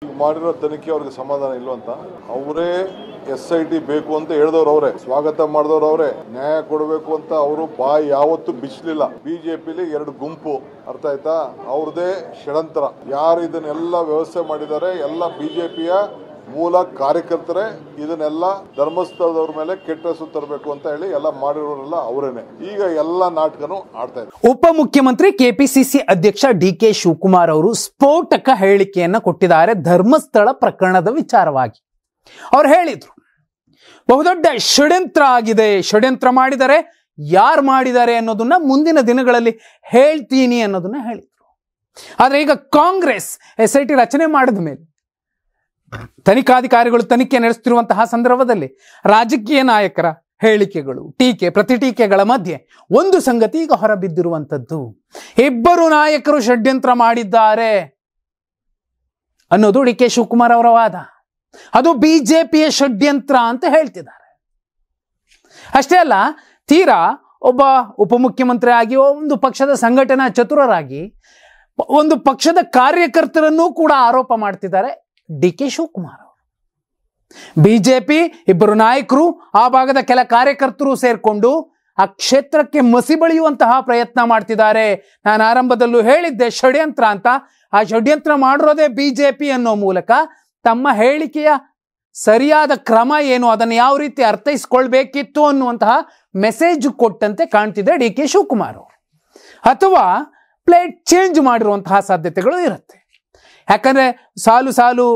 ಮಾಡಿರೋ ತನಿಖೆ ಅವ್ರಿಗೆ ಸಮಾಧಾನ ಇಲ್ವಂತ ಅವರೇ SIT ಬೇಕು ಅಂತ ಹೇಳಿದವರು ಅವರೇ, ಸ್ವಾಗತ ಮಾಡಿದವರು ಅವರೇ, ನ್ಯಾಯ ಕೊಡಬೇಕು ಅಂತ ಅವರು ಬಾಯಿ ಯಾವತ್ತೂ ಬಿಚ್ಚಲಿಲ್ಲ. ಬಿಜೆಪಿಲಿ ಎರಡು ಗುಂಪು, ಅರ್ಥ ಆಯ್ತಾ? ಅವ್ರದೇ ಷಡ್ಯಂತ್ರ. ಯಾರು ಇದನ್ನೆಲ್ಲ ವ್ಯವಸ್ಥೆ ಮಾಡಿದ್ದಾರೆ ಎಲ್ಲ ಬಿಜೆಪಿಯ ಮೂಲ ಕಾರ್ಯಕರ್ತರೇ. ಇದನ್ನೆಲ್ಲ ಧರ್ಮಸ್ಥಳದವ್ರ ಮೇಲೆ ಕೆಟ್ಟ ಹೆಸರು ತರಬೇಕು ಅಂತ ಹೇಳಿ ಎಲ್ಲ ಮಾಡಿರೋರೆಲ್ಲ ಅವರೇನೆ. ಈಗ ಎಲ್ಲ ನಾಟಕನೂ ಆಡ್ತಾ ಇದ್ದಾರೆ. ಉಪಮುಖ್ಯಮಂತ್ರಿ ಕೆಪಿಸಿಸಿ ಅಧ್ಯಕ್ಷ DK ಶಿವಕುಮಾರ್ ಅವರು ಸ್ಫೋಟಕ ಹೇಳಿಕೆಯನ್ನ ಕೊಟ್ಟಿದ್ದಾರೆ ಧರ್ಮಸ್ಥಳ ಪ್ರಕರಣದ ವಿಚಾರವಾಗಿ. ಅವ್ರು ಹೇಳಿದ್ರು ಬಹುದೊಡ್ಡ ಷಡ್ಯಂತ್ರ ಆಗಿದೆ, ಷಡ್ಯಂತ್ರ ಮಾಡಿದರೆ ಯಾರು ಮಾಡಿದ್ದಾರೆ ಅನ್ನೋದನ್ನ ಮುಂದಿನ ದಿನಗಳಲ್ಲಿ ಹೇಳ್ತೀನಿ ಅನ್ನೋದನ್ನ ಹೇಳಿದ್ರು. ಆದ್ರೆ ಈಗ ಕಾಂಗ್ರೆಸ್ SIT ರಚನೆ ಮಾಡಿದ ಮೇಲೆ ತನಿಖಾಧಿಕಾರಿಗಳು ತನಿಖೆ ನಡೆಸುತ್ತಿರುವಂತಹ ಸಂದರ್ಭದಲ್ಲಿ ರಾಜಕೀಯ ನಾಯಕರ ಹೇಳಿಕೆಗಳು, ಟೀಕೆ ಪ್ರತಿಟೀಕೆಗಳ ಮಧ್ಯೆ ಒಂದು ಸಂಗತಿ ಈಗ ಹೊರಬಿದ್ದಿರುವಂತದ್ದು. ಇಬ್ಬರು ನಾಯಕರು ಷಡ್ಯಂತ್ರ ಮಾಡಿದ್ದಾರೆ ಅನ್ನೋದು DK ಶಿವಕುಮಾರ್ ಅವರ ವಾದ. ಅದು ಬಿಜೆಪಿಯ ಷಡ್ಯಂತ್ರ ಅಂತ ಹೇಳ್ತಿದ್ದಾರೆ. ಅಷ್ಟೇ ಅಲ್ಲ, ತೀರಾ ಒಬ್ಬ ಉಪಮುಖ್ಯಮಂತ್ರಿ ಆಗಿ ಒಂದು ಪಕ್ಷದ ಸಂಘಟನಾ ಚತುರರಾಗಿ ಒಂದು ಪಕ್ಷದ ಕಾರ್ಯಕರ್ತರನ್ನು ಕೂಡ ಆರೋಪ ಮಾಡ್ತಿದ್ದಾರೆ DK ಶಿವಕುಮಾರ್ ಅವರು. ಬಿಜೆಪಿ ಇಬ್ಬರು ನಾಯಕರು, ಆ ಭಾಗದ ಕೆಲ ಕಾರ್ಯಕರ್ತರು ಸೇರ್ಕೊಂಡು ಆ ಕ್ಷೇತ್ರಕ್ಕೆ ಮಸಿ ಬಳಿಯುವಂತಹ ಪ್ರಯತ್ನ ಮಾಡ್ತಿದ್ದಾರೆ. ನಾನು ಆರಂಭದಲ್ಲೂ ಹೇಳಿದ್ದೆ ಷಡ್ಯಂತ್ರ ಅಂತ. ಆ ಷಡ್ಯಂತ್ರ ಮಾಡಿರೋದೇ ಬಿಜೆಪಿ ಅನ್ನೋ ಮೂಲಕ ತಮ್ಮ ಹೇಳಿಕೆಯ ಸರಿಯಾದ ಕ್ರಮ ಏನು, ಅದನ್ನು ಯಾವ ರೀತಿ ಅರ್ಥೈಸ್ಕೊಳ್ಬೇಕಿತ್ತು ಅನ್ನುವಂತಹ ಮೆಸೇಜ್ ಕೊಟ್ಟಂತೆ ಕಾಣ್ತಿದೆ DK ಶಿವಕುಮಾರ್ ಅವರು. ಅಥವಾ ಪ್ಲೇಟ್ ಚೇಂಜ್ ಮಾಡಿರುವಂತಹ ಸಾಧ್ಯತೆಗಳು ಇರುತ್ತೆ. ಯಾಕಂದ್ರೆ ಸಾಲು ಸಾಲು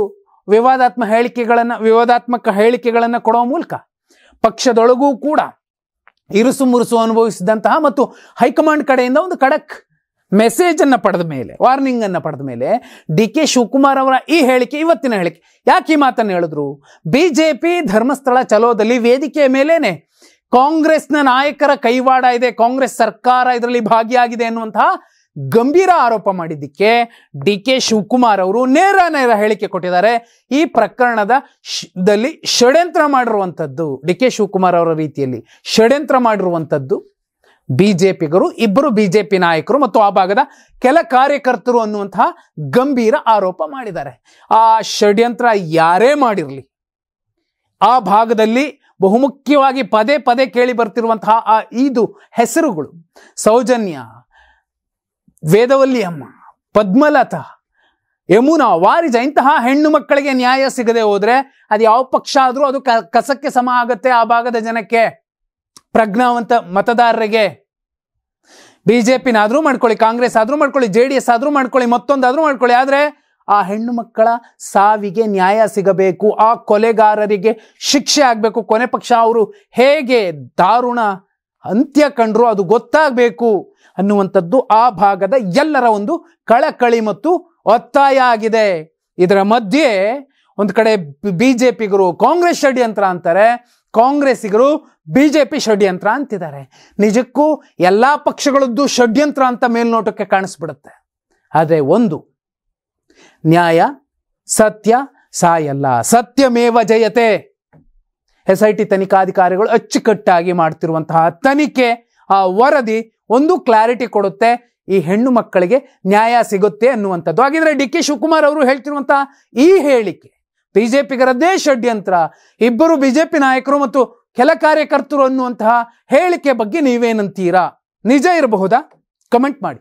ವಿವಾದಾತ್ಮಕ ಹೇಳಿಕೆಗಳನ್ನ ಕೊಡುವ ಮೂಲಕ ಪಕ್ಷದೊಳಗೂ ಕೂಡ ಇರುಸು ಮುರುಸು ಅನುಭವಿಸಿದಂತಹ ಮತ್ತು ಹೈಕಮಾಂಡ್ ಕಡೆಯಿಂದ ಒಂದು ಖಡಕ್ ಮೆಸೇಜ್ ಅನ್ನ ಪಡೆದ ಮೇಲೆ, ವಾರ್ನಿಂಗ್ ಅನ್ನ ಪಡೆದ ಮೇಲೆ DK ಶಿವಕುಮಾರ್ ಅವರ ಈ ಹೇಳಿಕೆ, ಇವತ್ತಿನ ಹೇಳಿಕೆ, ಯಾಕೆ ಈ ಮಾತನ್ನು ಹೇಳಿದ್ರು? ಬಿಜೆಪಿ ಧರ್ಮಸ್ಥಳ ಚಲೋದಲ್ಲಿ ವೇದಿಕೆಯ ಮೇಲೇನೆ ಕಾಂಗ್ರೆಸ್ನ ನಾಯಕರ ಕೈವಾಡ ಇದೆ, ಕಾಂಗ್ರೆಸ್ ಸರ್ಕಾರ ಇದರಲ್ಲಿ ಭಾಗಿಯಾಗಿದೆ ಅನ್ನುವಂತಹ ಗಂಭೀರ ಆರೋಪ ಮಾಡಿದ್ದಕ್ಕೆ DK ಶಿವಕುಮಾರ್ ಅವರು ನೇರ ಹೇಳಿಕೆ ಕೊಟ್ಟಿದ್ದಾರೆ. ಈ ಪ್ರಕರಣದ ಷಡ್ಯಂತ್ರ ಮಾಡಿರುವಂಥದ್ದು, DK ಶಿವಕುಮಾರ್ ಅವರ ರೀತಿಯಲ್ಲಿ ಷಡ್ಯಂತ್ರ ಮಾಡಿರುವಂಥದ್ದು ಬಿಜೆಪಿಗರು, ಇಬ್ಬರು ಬಿಜೆಪಿ ನಾಯಕರು ಮತ್ತು ಆ ಭಾಗದ ಕೆಲ ಕಾರ್ಯಕರ್ತರು ಅನ್ನುವಂತಹ ಗಂಭೀರ ಆರೋಪ ಮಾಡಿದ್ದಾರೆ. ಆ ಷಡ್ಯಂತ್ರ ಯಾರೇ ಮಾಡಿರಲಿ, ಆ ಭಾಗದಲ್ಲಿ ಬಹುಮುಖ್ಯವಾಗಿ ಪದೇ ಪದೇ ಕೇಳಿ ಬರ್ತಿರುವಂತಹ ಆ ಇದು ಹೆಸರುಗಳು ಸೌಜನ್ಯ, ವೇದವಲ್ಲಿ ಅಮ್ಮ, ಪದ್ಮಲತಾ, ಯಮುನಾ, ವಾರಿಜ, ಇಂತಹ ಹೆಣ್ಣು ಮಕ್ಕಳಿಗೆ ನ್ಯಾಯ ಸಿಗದೆ ಹೋದ್ರೆ ಅದು ಯಾವ ಪಕ್ಷ ಆದ್ರೂ ಅದು ಕಸಕ್ಕೆ ಸಮ ಆಗತ್ತೆ. ಆ ಭಾಗದ ಜನಕ್ಕೆ, ಪ್ರಜ್ಞಾವಂತ ಮತದಾರರಿಗೆ, ಬಿಜೆಪಿನಾದ್ರೂ ಮಾಡ್ಕೊಳ್ಳಿ, ಕಾಂಗ್ರೆಸ್ ಆದ್ರೂ ಮಾಡ್ಕೊಳ್ಳಿ, JDS ಆದ್ರೂ ಮಾಡ್ಕೊಳ್ಳಿ, ಮತ್ತೊಂದಾದ್ರೂ ಮಾಡ್ಕೊಳ್ಳಿ, ಆದ್ರೆ ಆ ಹೆಣ್ಣು ಮಕ್ಕಳ ಸಾವಿಗೆ ನ್ಯಾಯ ಸಿಗಬೇಕು, ಆ ಕೊಲೆಗಾರರಿಗೆ ಶಿಕ್ಷೆ ಆಗ್ಬೇಕು, ಕೊನೆ ಪಕ್ಷ ಅವರು ಹೇಗೆ ದಾರುಣ ಅಂತ್ಯ ಕಂಡ್ರು ಅದು ಗೊತ್ತಾಗಬೇಕು ಅನ್ನುವಂಥದ್ದು ಆ ಭಾಗದ ಎಲ್ಲರ ಒಂದು ಕಳಕಳಿ ಮತ್ತು ಒತ್ತಾಯ ಆಗಿದೆ. ಇದರ ಮಧ್ಯೆ ಒಂದು ಕಡೆ ಬಿಜೆಪಿಗರು ಕಾಂಗ್ರೆಸ್ ಷಡ್ಯಂತ್ರ ಅಂತಾರೆ, ಕಾಂಗ್ರೆಸ್ಸಿಗರು ಬಿಜೆಪಿ ಷಡ್ಯಂತ್ರ ಅಂತಿದ್ದಾರೆ. ನಿಜಕ್ಕೂ ಎಲ್ಲಾ ಪಕ್ಷಗಳದ್ದು ಷಡ್ಯಂತ್ರ ಅಂತ ಮೇಲ್ನೋಟಕ್ಕೆ ಕಾಣಿಸ್ಬಿಡುತ್ತೆ. ಆದರೆ ಒಂದು ನ್ಯಾಯ, ಸತ್ಯ ಸಾಯಲ್ಲ, ಸತ್ಯಮೇವ ಜಯತೆ. SIT ತನಿಖಾಧಿಕಾರಿಗಳು ಅಚ್ಚುಕಟ್ಟಾಗಿ ಮಾಡ್ತಿರುವಂತಹ ತನಿಖೆ, ಆ ವರದಿ ಒಂದು ಕ್ಲಾರಿಟಿ ಕೊಡುತ್ತೆ, ಈ ಹೆಣ್ಣು ಮಕ್ಕಳಿಗೆ ನ್ಯಾಯ ಸಿಗುತ್ತೆ ಅನ್ನುವಂಥದ್ದು. ಹಾಗಿದ್ರೆ DK ಶಿವಕುಮಾರ್ ಅವರು ಹೇಳ್ತಿರುವಂತಹ ಈ ಹೇಳಿಕೆ ಬಿಜೆಪಿಗರದ್ದೇ ಷಡ್ಯಂತ್ರ, ಇಬ್ಬರು ಬಿಜೆಪಿ ನಾಯಕರು ಮತ್ತು ಕೆಲ ಕಾರ್ಯಕರ್ತರು ಅನ್ನುವಂತಹ ಹೇಳಿಕೆ ಬಗ್ಗೆ ನೀವೇನಂತೀರಾ? ನಿಜ ಇರಬಹುದಾ? ಕಮೆಂಟ್ ಮಾಡಿ.